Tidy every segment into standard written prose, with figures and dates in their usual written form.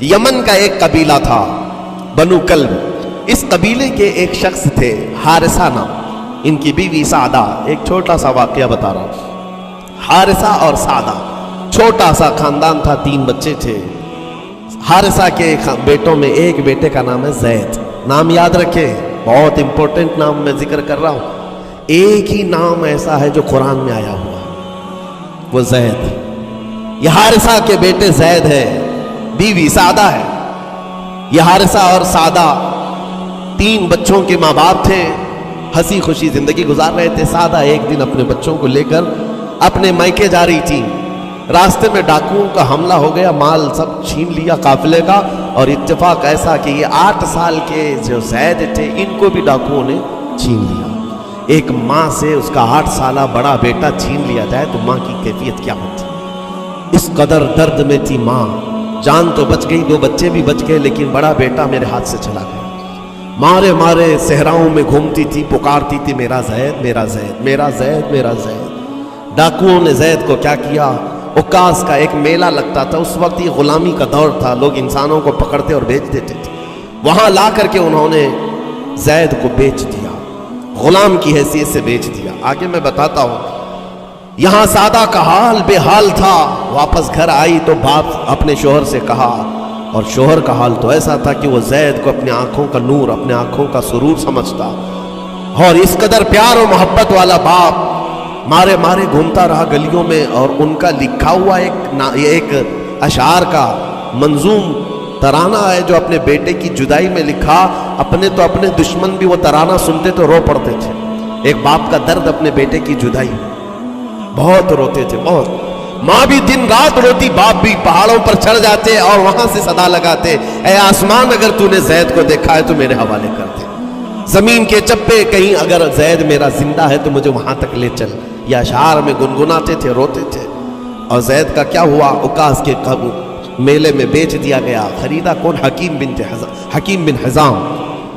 یمن کا ایک قبیلہ تھا بنو کلب. اس قبیلے کے ایک شخص تھے حارثہ نام، ان کی بیوی سعدہ. ایک چھوٹا سا واقعہ بتا رہا ہوں. حارثہ اور سعدہ چھوٹا سا خاندان تھا، 3 بچے تھے. حارثہ کے بیٹوں میں ایک بیٹے کا نام ہے زید. نام یاد رکھے، بہت امپورٹنٹ نام میں ذکر کر رہا ہوں. ایک ہی نام ایسا ہے جو قرآن میں آیا ہوا، وہ زید. یہ حارثہ کے بیٹے زید ہے، بیوی سعدہ ہے. یہ حارثہ اور سعدہ 3 بچوں کے ماں باپ تھے، ہنسی خوشی زندگی گزار رہے تھے. سعدہ ایک دن اپنے بچوں کو لے کر اپنے میکے جا رہی تھی. راستے میں ڈاکوؤں کا حملہ ہو گیا، مال سب چھین لیا قافلے کا. اور اتفاق ایسا کہ یہ 8 سال کے جو زید تھے ان کو بھی ڈاکوؤں نے چھین لیا. ایک ماں سے اس کا 8 سالہ بڑا بیٹا چھین لیا جائے تو ماں کی کیفیت کیا ہوتی؟ اس قدر درد میں تھی ماں. جان تو بچ گئی، 2 بچے بھی بچ گئے، لیکن بڑا بیٹا میرے ہاتھ سے چلا گیا. مارے مارے صحراؤں میں گھومتی تھی، پکارتی تھی میرا زید میرا زید میرا زید میرا زید. ڈاکوؤں نے زید کو کیا کیا؟ عکاظ کا ایک میلہ لگتا تھا اس وقت، یہ غلامی کا دور تھا، لوگ انسانوں کو پکڑتے اور بیچ دیتے تھے. وہاں لا کر کے انہوں نے زید کو بیچ دیا، غلام کی حیثیت سے بیچ دیا. آگے میں بتاتا ہوں. یہاں سعدہ کا حال بے حال تھا. واپس گھر آئی تو باپ اپنے شوہر سے کہا، اور شوہر کا حال تو ایسا تھا کہ وہ زید کو اپنی آنکھوں کا نور، اپنے آنکھوں کا سرور سمجھتا. اور اس قدر پیار و محبت والا باپ مارے مارے گھومتا رہا گلیوں میں. اور ان کا لکھا ہوا ایک اشعار کا منظوم ترانہ ہے جو اپنے بیٹے کی جدائی میں لکھا. اپنے دشمن بھی وہ ترانہ سنتے تو رو پڑتے تھے. ایک باپ کا درد اپنے بیٹے کی جدائی، بہت روتے تھے بہت. ماں بھی دن رات روتی، باپ بھی پہاڑوں پر چڑھ جاتے اور وہاں سے صدا لگاتے، اے آسمان اگر تو نے زید کو دیکھا ہے تو میرے حوالے کر دے. زمین کے چپے کہیں اگر زید میرا زندہ ہے تو مجھے وہاں تک لے چل. یہ اشعار میں گنگناتے تھے، روتے تھے. اور زید کا کیا ہوا؟ عکاظ کے میلے میں بیچ دیا گیا. خریدا کون؟ حکیم بن حزام،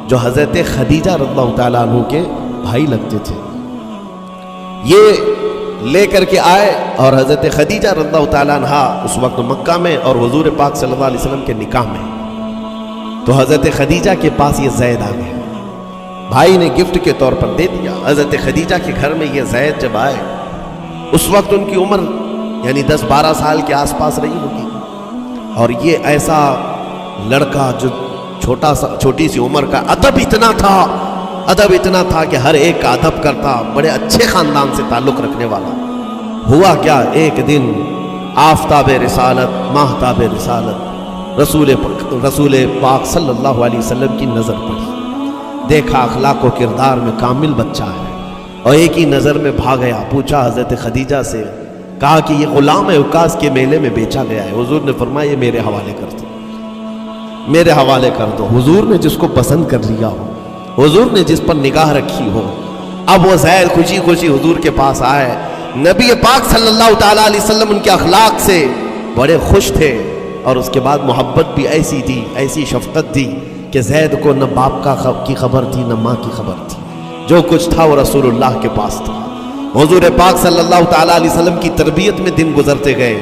جو حضرت خدیجہ رضی اللہ تعالیٰ عنہ کے بھائی لگتے تھے. یہ لے کر کے آئے اور حضرت خدیجہ رضی اللہ تعالیٰ عنہ اس وقت مکہ میں اور حضور پاک صلی اللہ علیہ وسلم کے نکاح میں. تو حضرت خدیجہ کے پاس یہ زید آ گئے، بھائی نے گفٹ کے طور پر دے دیا. حضرت خدیجہ کے گھر میں یہ زید جب آئے، اس وقت ان کی عمر یعنی 10-12 سال کے آس پاس رہی ہوگی. اور یہ ایسا لڑکا جو چھوٹی سی عمر کا، ادب اتنا تھا کہ ہر ایک کا ادب کرتا، بڑے اچھے خاندان سے تعلق رکھنے والا. ہوا کیا؟ ایک دن آفتاب رسالت، ماہتاب رسالت رسول پاک صلی اللہ علیہ وسلم کی نظر پڑی. دیکھا اخلاق و کردار میں کامل بچہ ہے، اور ایک ہی نظر میں بھاگ گیا. پوچھا حضرت خدیجہ سے، کہا کہ یہ غلام ہے، عکاظ کے میلے میں بیچا گیا ہے. حضور نے فرمایا یہ میرے حوالے کر دو، میرے حوالے کر دو. حضور نے جس کو پسند کر لیا ہو، حضور نے جس پر نگاہ رکھی ہو. اب وہ زید خوشی خوشی حضور کے پاس آئے. نبی پاک صلی اللہ تعالیٰ علیہ وسلم ان کے اخلاق سے بڑے خوش تھے، اور اس کے بعد محبت بھی ایسی دی، ایسی شفقت دی کہ زید کو نہ باپ کی خبر تھی نہ ماں کی خبر تھی. جو کچھ تھا وہ رسول اللہ کے پاس تھا. حضور پاک صلی اللہ تعالیٰ علیہ وسلم کی تربیت میں دن گزرتے گئے،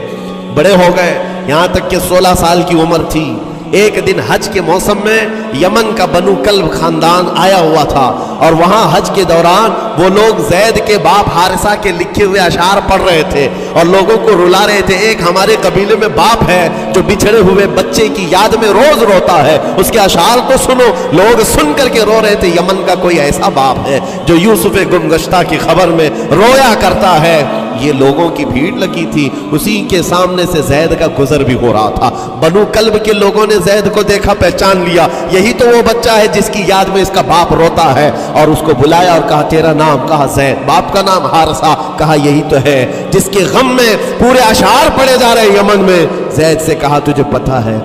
بڑے ہو گئے، یہاں تک کہ 16 سال کی عمر تھی. ایک دن حج کے موسم میں یمن کا بنو کلب خاندان آیا ہوا تھا، اور وہاں حج کے دوران وہ لوگ زید کے باپ حارثہ کے لکھے ہوئے اشعار پڑھ رہے تھے اور لوگوں کو رلا رہے تھے. ایک ہمارے قبیلے میں باپ ہے جو بچھڑے ہوئے بچے کی یاد میں روز روتا ہے، اس کے اشعار کو سنو. لوگ سن کر کے رو رہے تھے، یمن کا کوئی ایسا باپ ہے جو یوسف گمگشتہ کی خبر میں رویا کرتا ہے. یہ لوگوں کی بھیڑ لگی تھی، اسی کے سامنے سے زید کا گزر بھی ہو رہا تھا. بنو کلب کے لوگوں نے زید کو دیکھا، پہچان لیا، یہی تو وہ بچہ ہے جس کی یاد میں اس کا باپ روتا ہے. اور اس کو بلایا اور کہا تیرا نام؟ کہا زید. باپ کا نام؟ حارثہ. کہا یہی تو ہے جس کے غم میں پورے اشعار پڑے جا رہے یمن میں. زید سے کہا تجھے پتا ہے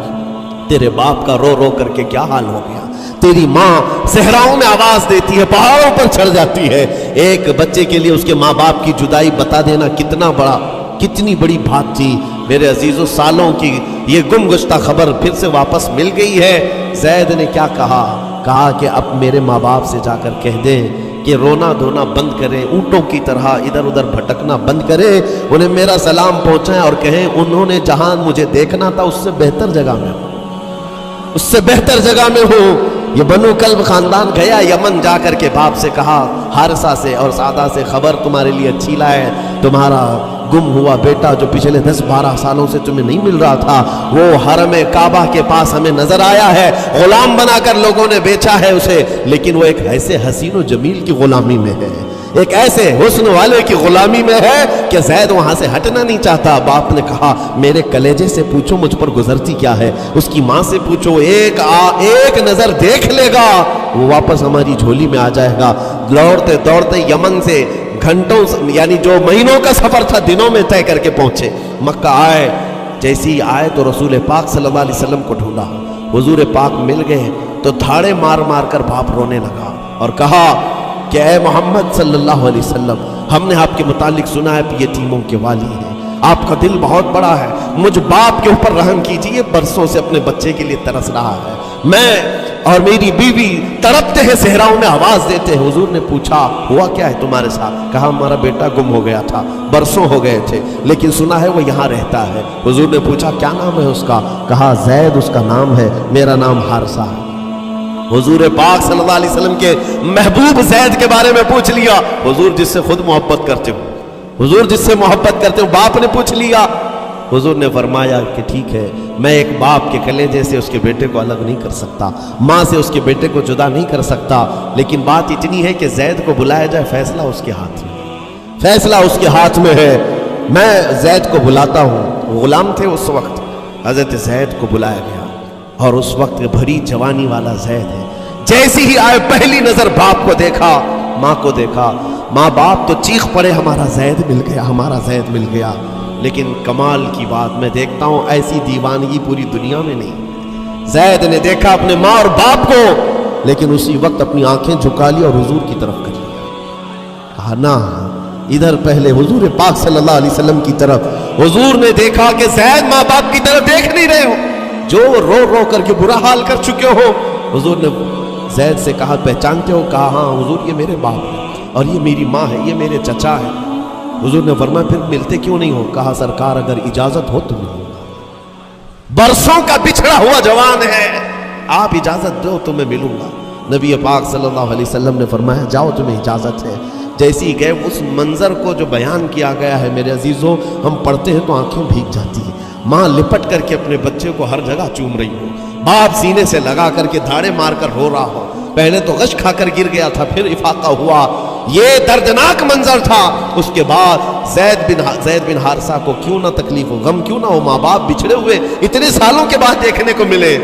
تیرے باپ کا رو رو کر کے کیا حال ہو گیا؟ تیری ماں صحراؤں میں آواز دیتی ہے، پہاڑوں پر چڑھ جاتی ہے. ایک بچے کے لیے اس کے ماں باپ کی جدائی بتا دینا کتنی بڑی بات تھی. میرے عزیزوں، سالوں کی یہ گمگشتہ خبر پھر سے واپس مل گئی ہے. زید نے کیا کہا کہ اب میرے ماں باپ سے جا کر کہہ دیں کہ رونا دھونا بند کریں، اونٹوں کی طرح ادھر ادھر بھٹکنا بند کریں. انہیں میرا سلام پہنچائیں اور کہیں انہوں نے جہاں مجھے دیکھنا تھا اس سے بہتر جگہ میں ہوں. اس سے بہتر جگہ میں ہوں. یہ بنو کلب خاندان گیا یمن، جا کر کے باپ سے کہا، حارثہ سے اور سعدہ سے، خبر تمہارے لیے اچھی لائے، تمہارا گم ہوا بیٹا جو پچھلے 10-12 سالوں سے تمہیں نہیں مل رہا تھا، وہ حرم کعبہ کے پاس ہمیں نظر آیا ہے، غلام بنا کر لوگوں نے بیچا ہے اسے، لیکن وہ ایک ایسے حسین و جمیل کی غلامی میں ہے، ایک ایسے حسن والے کی غلامی میں ہے کہ زید وہاں سے ہٹنا نہیں چاہتا. باپ نے کہا میرے کلیجے سے پوچھو مجھ پر گزرتی کیا ہے، اس کی ماں سے پوچھو، ایک نظر دیکھ لے گا وہ واپس ہماری جھولی میں آ جائے گا. دوڑتے دوڑتے یمن سے گھنٹوں، یعنی جو مہینوں کا سفر تھا دنوں میں طے کر کے پہنچے. مکہ آئے، جیسی آئے تو رسول پاک صلی اللہ علیہ وسلم کو ڈھونڈا. حضور پاک مل گئے تو دھاڑے مار مار کر باپ رونے لگا اور کہا کہ اے محمد صلی اللہ علیہ وسلم، ہم نے آپ کے متعلق سنا ہے کہ یتیموں کے والی ہیں، آپ کا دل بہت بڑا ہے، مجھ باپ کے اوپر رحم کیجئے، برسوں سے اپنے بچے کے لیے ترس رہا ہے، میں اور میری بیوی تڑپتے ہیں، صحراؤں میں آواز دیتے ہیں. حضور نے پوچھا ہوا کیا ہے تمہارے ساتھ؟ کہا ہمارا بیٹا گم ہو گیا تھا، برسوں ہو گئے تھے، لیکن سنا ہے وہ یہاں رہتا ہے. حضور نے پوچھا کیا نام ہے اس کا؟ کہا زید اس کا نام ہے، میرا نام حارثہ ہے. حضور پاک صلی اللہ علیہ وسلم کے محبوب زید کے بارے میں پوچھ لیا. حضور جس سے خود محبت کرتے ہو، حضور جس سے محبت کرتے ہو، باپ نے پوچھ لیا. حضور نے فرمایا کہ ٹھیک ہے، میں ایک باپ کے کلیجے سے اس کے بیٹے کو الگ نہیں کر سکتا، ماں سے اس کے بیٹے کو جدا نہیں کر سکتا، لیکن بات اتنی ہے کہ زید کو بلایا جائے، فیصلہ اس کے ہاتھ میں، فیصلہ اس کے ہاتھ میں ہے. میں زید کو بلاتا ہوں. غلام تھے اس وقت، حضرت زید کو بلایا گیا اور اس وقت بھری جوانی والا زید ہے. جیسی ہی آئے پہلی نظر باپ کو دیکھا، ماں کو دیکھا، ماں باپ تو چیخ پڑے ہمارا زید مل گیا، ہمارا زید مل گیا. لیکن کمال کی بات میں دیکھتا ہوں ایسی دیوانگی پوری دنیا میں نہیں. زید نے دیکھا اپنے ماں اور باپ کو، لیکن اسی وقت اپنی آنکھیں جھکا لی اور حضور کی طرف کر لیا. کہا نہ، ادھر پہلے حضور پاک صلی اللہ علیہ وسلم کی طرف. حضور نے دیکھا کہ زید ماں باپ کی طرف دیکھ نہیں رہے ہو، جو رو رو کر کے برا حال کر چکے ہو. حضور نے زید سے کہا پہچانتے ہو؟ کہا ہاں حضور، یہ میرے باپ ہے اور یہ میری ماں ہے، یہ میرے چچا ہے. حضور نے فرمایا پھر ملتے کیوں نہیں ہو؟ کہا سرکار اگر اجازت ہو تو ملوں گا، برسوں کا بچھڑا ہوا جوان ہے، آپ اجازت دو تو میں ملوں گا. نبی پاک صلی اللہ علیہ وسلم نے فرمایا جاؤ تمہیں اجازت ہے. جیسے ہی گئے اس منظر کو جو بیان کیا گیا ہے میرے عزیزوں، ہم پڑھتے ہیں تو آنکھیں بھیگ جاتی ہیں. ماں لپٹ کر کے اپنے بچے کو ہر جگہ چوم رہی ہو، باپ سینے سے لگا کر کے دھاڑے مار کر رو رہا ہو. پہلے تو غش کھا کر گر گیا تھا، پھر افاقہ ہوا. یہ دردناک منظر تھا. اس کے بعد زید بن حارثہ کو کیوں نہ تکلیف ہو، غم کیوں نہ ہو، ماں باپ بچھڑے ہوئے اتنے سالوں کے بعد دیکھنے کو ملے،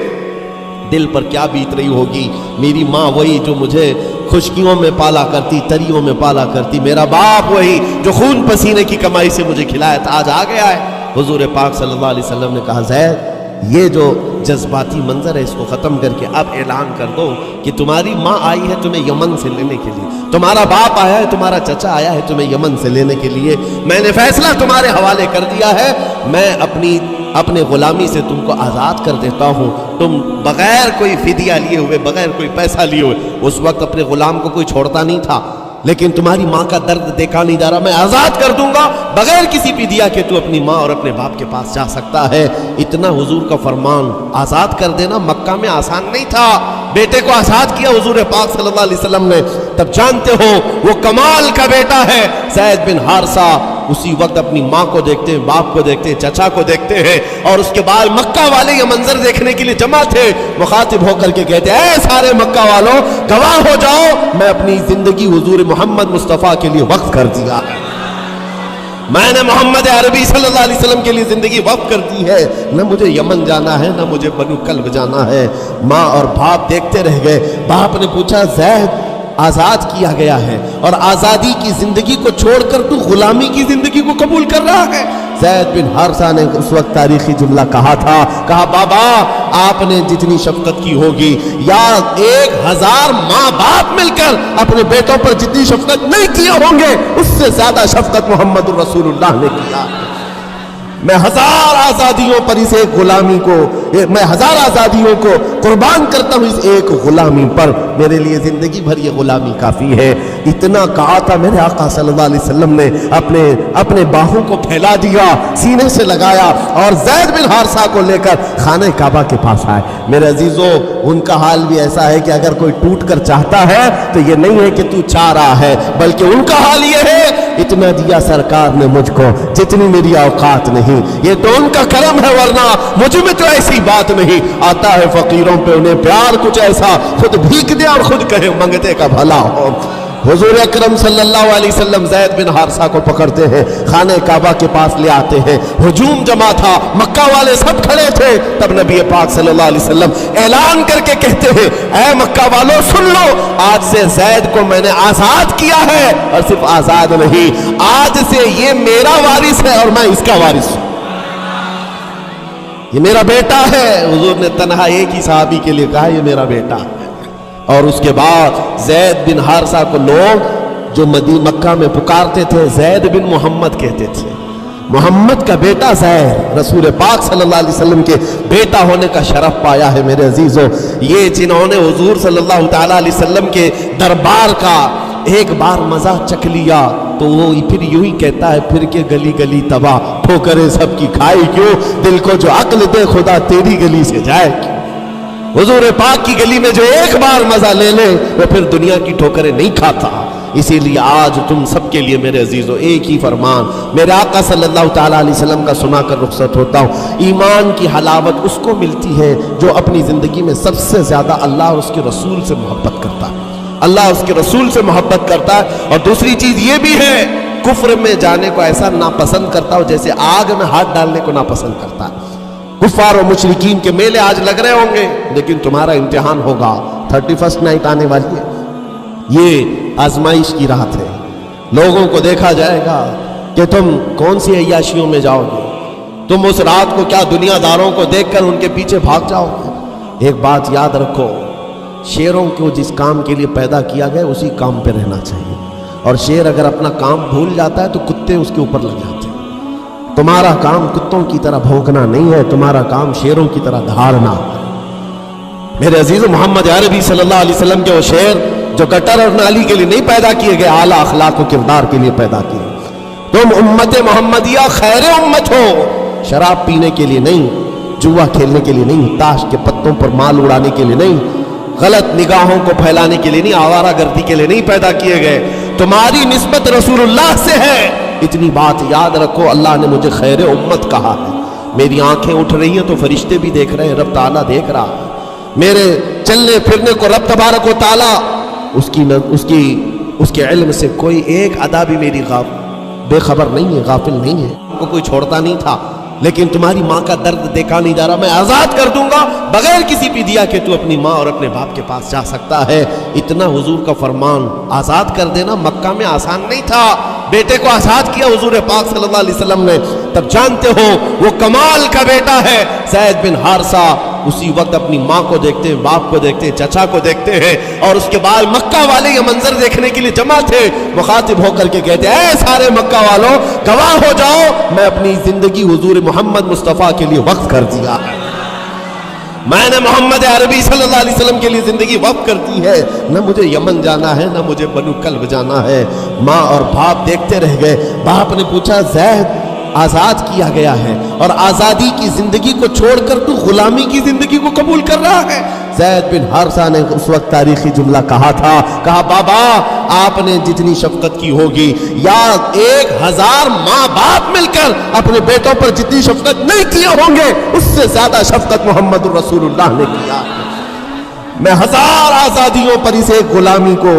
دل پر کیا بیت رہی ہوگی. میری ماں وہی جو مجھے خشکیوں میں پالا کرتی، تریوں میں پالا کرتی، میرا باپ وہی جو خون پسینے کی کمائی سے مجھے کھلایا تھا، آج آ گیا ہے. حضور پاک صلی اللہ علیہ وسلم نے کہا زید یہ جو جذباتی منظر ہے اس کو ختم کر کے اب اعلان کر دو کہ تمہاری ماں آئی ہے تمہیں یمن سے لینے کے لیے، تمہارا باپ آیا ہے، تمہارا چچا آیا ہے تمہیں یمن سے لینے کے لیے. میں نے فیصلہ تمہارے حوالے کر دیا ہے، میں اپنے غلامی سے تم کو آزاد کر دیتا ہوں. تم بغیر کوئی فدیہ لیے ہوئے، بغیر کوئی پیسہ لیے ہوئے، اس وقت اپنے غلام کو کوئی چھوڑتا نہیں تھا، لیکن تمہاری ماں کا درد دیکھا نہیں جا رہا، میں آزاد کر دوں گا بغیر کسی فدیہ کے، تو اپنی ماں اور اپنے باپ کے پاس جا سکتا ہے. اتنا حضور کا فرمان. آزاد کر دینا مکہ میں آسان نہیں تھا. بیٹے کو آزاد کیا حضور پاک صلی اللہ علیہ وسلم نے، تب جانتے ہو وہ کمال کا بیٹا ہے زید بن حارثہ. اسی وقت اپنی ماں کو دیکھتے ہیں، باپ کو دیکھتے ہیں، چچا کو دیکھتے ہیں، اور اس کے بعد مکہ والے یہ منظر دیکھنے کے لیے جمع تھے. مخاطب ہو کر کے کہتے ہیں اے سارے مکہ والوں گواہ ہو جاؤ، میں اپنی زندگی حضور محمد مصطفیٰ کے لیے وقف کر دیا ہے. میں نے محمد عربی صلی اللہ علیہ وسلم کے لیے زندگی وقف کر دی ہے. نہ مجھے یمن جانا ہے، نہ مجھے بنو کلب جانا ہے. ماں اور باپ دیکھتے رہ گئے. باپ نے پوچھا زید آزاد کیا گیا ہے اور آزادی کی زندگی کو چھوڑ کر تو غلامی کی زندگی کو قبول کر رہا ہے؟ زید بن حارثہ نے اس وقت تاریخی جملہ کہا تھا، کہا بابا آپ نے جتنی شفقت کی ہوگی یا 1000 ماں باپ مل کر اپنے بیٹوں پر جتنی شفقت نہیں کیے ہوں گے، اس سے زیادہ شفقت محمد الرسول اللہ نے کیا. میں ہزار آزادیوں پر اس ایک غلامی کو، میں ہزار آزادیوں کو قربان کرتا ہوں اس ایک غلامی پر، میرے لیے زندگی بھر یہ غلامی کافی ہے۔ اتنا کہا تھا میرے آقا صلی اللہ علیہ وسلم نے اپنے باہوں کو پھیلا دیا، سینے سے لگایا اور زید بن حارثہ کو لے کر خانہ کعبہ کے پاس آئے۔ میرے عزیزو، ان کا حال بھی ایسا ہے کہ اگر کوئی ٹوٹ کر چاہتا ہے تو یہ نہیں ہے کہ تو چاہ رہا ہے، بلکہ ان کا حال یہ ہے اتنا دیا سرکار نے مجھ کو جتنی میری اوقات نہیں۔ یہ تو ان کا کرم ہے، ورنہ مجھ میں تو ایسی بات نہیں۔ آتا ہے فقیروں پہ انہیں پیار کچھ ایسا، خود بھیک دے اور خود کہے منگتے کا بھلا ہو۔ حضور اکرم صلی اللہ علیہ وسلم زید بن حارثہ کو پکڑتے ہیں، خانہ کعبہ کے پاس لے آتے ہیں۔ ہجوم جمع تھا، مکہ والے سب کھڑے تھے۔ تب نبی پاک صلی اللہ علیہ وسلم اعلان کر کے کہتے ہیں، اے مکہ والوں سن لو، آج سے زید کو میں نے آزاد کیا ہے، اور صرف آزاد نہیں، آج سے یہ میرا وارث ہے اور میں اس کا وارث ہوں، یہ میرا بیٹا ہے۔ حضور نے تنہا ایک ہی صحابی کے لیے کہا یہ میرا بیٹا ہے۔ اور اس کے بعد زید بن حارثہ کو لوگ جو مکہ میں پکارتے تھے زید بن محمد کہتے تھے۔ محمد کا بیٹا زید، رسول پاک صلی اللہ علیہ وسلم کے بیٹا ہونے کا شرف پایا ہے۔ میرے عزیزو، یہ جنہوں نے حضور صلی اللہ تعالیٰ علیہ وسلم کے دربار کا ایک بار مزہ چکھ لیا تو وہ پھر یوں ہی کہتا ہے پھر کے گلی گلی تباہ، ٹھوکریں سب کی کھائی کیوں، دل کو جو عقل دے خدا تیری گلی سے جائے کیوں۔ حضور پاک کی گلی میں جو ایک بار مزہ لے لے وہ پھر دنیا کی ٹھوکریں نہیں کھاتا۔ اسی لیے آج تم سب کے لیے میرے عزیزو ایک ہی فرمان میرے آقا صلی اللہ تعالیٰ علیہ وسلم کا سنا کر رخصت ہوتا ہوں۔ ایمان کی حلاوت اس کو ملتی ہے جو اپنی زندگی میں سب سے زیادہ اللہ اور اس کے رسول سے محبت کرتا ہے، اللہ اس کے رسول سے محبت کرتا ہے۔ اور دوسری چیز یہ بھی ہے، کفر میں جانے کو ایسا ناپسند کرتا ہو جیسے آگ میں ہاتھ ڈالنے کو ناپسند کرتا ہے۔ کفار و مشرکین کے میلے آج لگ رہے ہوں گے، لیکن تمہارا امتحان ہوگا۔ 31 نائٹ آنے والی ہے، یہ آزمائش کی رات ہے۔ لوگوں کو دیکھا جائے گا کہ تم کون سی عیاشیوں میں جاؤ گے، تم اس رات کو کیا دنیا داروں کو دیکھ کر ان کے پیچھے بھاگ جاؤ گے۔ ایک بات یاد رکھو، شیروں کو جس کام کے لیے پیدا کیا گیا اسی کام پہ رہنا چاہیے، اور شیر اگر اپنا کام بھول جاتا ہے تو کتے اس کے اوپر لگ جاتے ہیں۔ تمہارا کام کتوں کی طرح بھونکنا نہیں ہے، تمہارا کام شیروں کی طرح دھاڑنا ہے۔ میرے عزیز، محمد عربی صلی اللہ علیہ وسلم کے وہ شیر جو گٹر اور نالی کے لیے نہیں پیدا کیے گئے، اعلیٰ اخلاق و کردار کے لیے پیدا کیے۔ تم امت محمدیہ خیر امت ہو، شراب پینے کے لیے نہیں، جوا کھیلنے کے لیے نہیں، تاش کے پتوں پر مال اڑانے کے لیے نہیں، غلط نگاہوں کو پھیلانے کے لیے نہیں، آوارہ گردی کے لیے نہیں پیدا کیے گئے۔ تمہاری نسبت رسول اللہ سے ہے، اتنی بات یاد رکھو۔ اللہ نے مجھے خیر امت کہا ہے، میری آنکھیں اٹھ رہی ہیں تو فرشتے بھی دیکھ رہے ہیں، رب تعالیٰ دیکھ رہا ہے میرے چلنے پھرنے کو۔ رب تبارک و تعالیٰ اس کے علم سے کوئی ایک ادا بھی میری بے خبر نہیں ہے، غافل نہیں ہے، کو کوئی چھوڑتا نہیں تھا۔ لیکن تمہاری ماں کا درد دیکھا نہیں جا رہا، میں آزاد کر دوں گا بغیر کسی فدیہ کے، تو اپنی ماں اور اپنے باپ کے پاس جا سکتا ہے۔ اتنا حضور کا فرمان، آزاد کر دینا مکہ میں آسان نہیں تھا۔ بیٹے کو آزاد کیا حضور پاک صلی اللہ علیہ وسلم نے، تب جانتے ہو وہ کمال کا بیٹا ہے زید بن حارثہ۔ اسی وقت اپنی ماں کو دیکھتے ہیں، باپ کو دیکھتے ہیں، چچا کو دیکھتے ہیں، اور اس کے بعد مکہ والے یہ منظر دیکھنے کے لیے جمع تھے۔ مخاطب ہو کر کے کہتے ہیں، اے سارے مکہ والوں گواہ ہو جاؤ، میں اپنی زندگی حضور محمد مصطفیٰ کے لیے وقف کر دیا ہے۔ میں نے محمد عربی صلی اللہ علیہ وسلم کے لیے زندگی وقف کر دی ہے۔ نہ مجھے یمن جانا ہے، نہ مجھے بنو کلب جانا ہے۔ ماں اور باپ دیکھتے رہ گئے۔ باپ نے پوچھا، زید آزاد کیا گیا ہے اور آزادی کی زندگی کو چھوڑ کر تو غلامی کی زندگی کو قبول کر رہا ہے؟ زید بن حارثہ نے اس وقت تاریخی جملہ کہا تھا، کہا بابا آپ نے جتنی شفقت کی ہوگی، یا 1000 ماں باپ مل کر اپنے بیٹوں پر جتنی شفقت نہیں کیے ہوں گے، اس سے زیادہ شفقت محمد رسول اللہ نے کیا۔ میں ہزار آزادیوں پر اس ایک غلامی کو،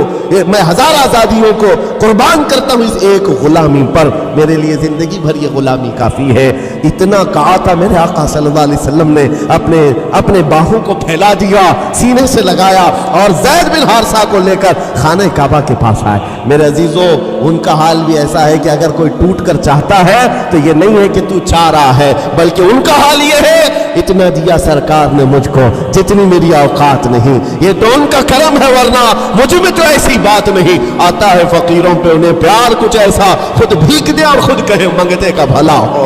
میں ہزار آزادیوں کو قربان کرتا ہوں اس ایک غلامی پر، میرے لیے زندگی بھر یہ غلامی کافی ہے۔ اتنا کہا تھا میرے آقا صلی اللہ علیہ وسلم نے اپنے باہوں کو پھیلا دیا، سینے سے لگایا اور زید بن حارثہ کو لے کر خانہ کعبہ کے پاس آئے۔ میرے عزیزو، ان کا حال بھی ایسا ہے کہ اگر کوئی ٹوٹ کر چاہتا ہے تو یہ نہیں ہے کہ تو چاہ رہا ہے، بلکہ ان کا حال یہ ہے اتنا دیا سرکار نے مجھ کو جتنی میری اوقات نہیں۔ یہ تو ان کا کرم ہے، ورنہ مجھ میں تو ایسی بات نہیں۔ آتا ہے فقیروں پہ انہیں پیار کچھ ایسا، خود بھیک دے اور خود کہے منگتے کا بھلا ہو۔